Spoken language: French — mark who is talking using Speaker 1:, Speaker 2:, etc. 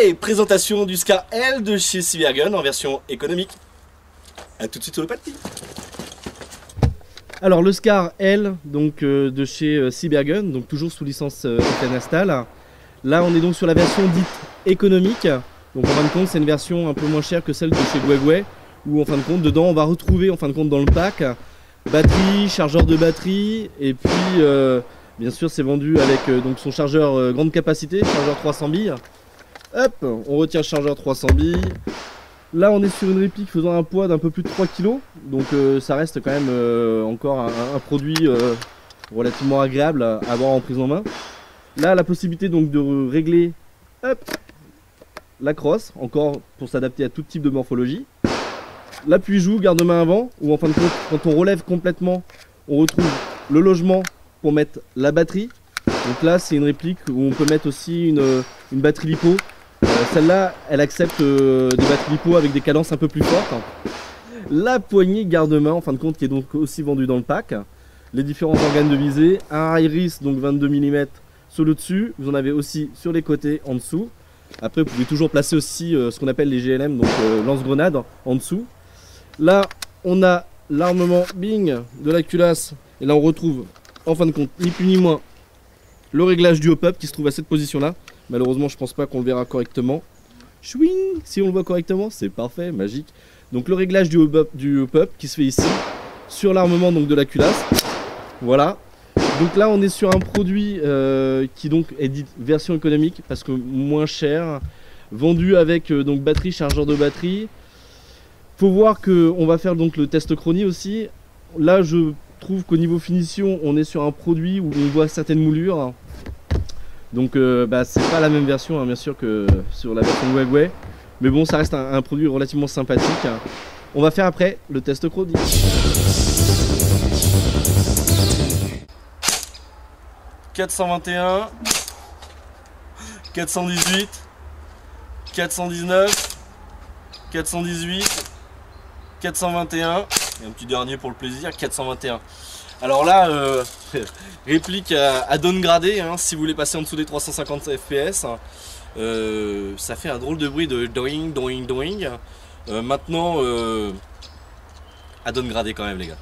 Speaker 1: Et présentation du Scar L de chez Cybergun en version économique. A tout de suite sur le parti.
Speaker 2: Alors le Scar L donc de chez Cybergun, donc toujours sous licence Octanastal. Là on est donc sur la version dite économique. Donc en fin de compte c'est une version un peu moins chère que celle de chez Guegui, où en fin de compte dedans on va retrouver en fin de compte dans le pack batterie, chargeur de batterie, et puis bien sûr c'est vendu avec donc son chargeur grande capacité, chargeur 300 billes. Hop, on retire le chargeur 300 billes. Là on est sur une réplique faisant un poids d'un peu plus de 3 kg. Donc ça reste quand même encore un produit relativement agréable à avoir en prise en main. Là la possibilité donc de régler hop, la crosse, encore pour s'adapter à tout type de morphologie. L'appui-joue, garde-main avant, où en fin de compte quand on relève complètement on retrouve le logement pour mettre la batterie. Donc là c'est une réplique où on peut mettre aussi une batterie lipo. Celle-là, elle accepte des batteries lipo avec des cadences un peu plus fortes. La poignée garde-main, en fin de compte, qui est donc aussi vendue dans le pack. Les différents organes de visée. Un iris, donc 22 mm sur le dessus. Vous en avez aussi sur les côtés, en dessous. Après, vous pouvez toujours placer aussi ce qu'on appelle les GLM, donc lance-grenades, en dessous. Là, on a l'armement Bing de la culasse. Et là, on retrouve, en fin de compte, ni plus ni moins, le réglage du hop-up qui se trouve à cette position-là. Malheureusement, je pense pas qu'on le verra correctement. Chouing, si on le voit correctement, c'est parfait, magique. Donc le réglage du hop-up qui se fait ici, sur l'armement donc de la culasse. Voilà. Donc là, on est sur un produit qui donc est dit version économique parce que moins cher, vendu avec donc batterie, chargeur de batterie. Faut voir que on va faire donc le test chronie aussi. Là, je trouve qu'au niveau finition, on est sur un produit où on voit certaines moulures. Donc c'est pas la même version hein, bien sûr que sur la version Guegui, mais bon ça reste un produit relativement sympathique. On va faire après le test chronie. « 421, 418, 419, 418, 421 et un petit dernier pour le plaisir, 421. » Alors là, réplique à downgrader, hein, si vous voulez passer en dessous des 350 fps. Ça fait un drôle de bruit de doing, doing, doing. Maintenant, à downgrader quand même les gars.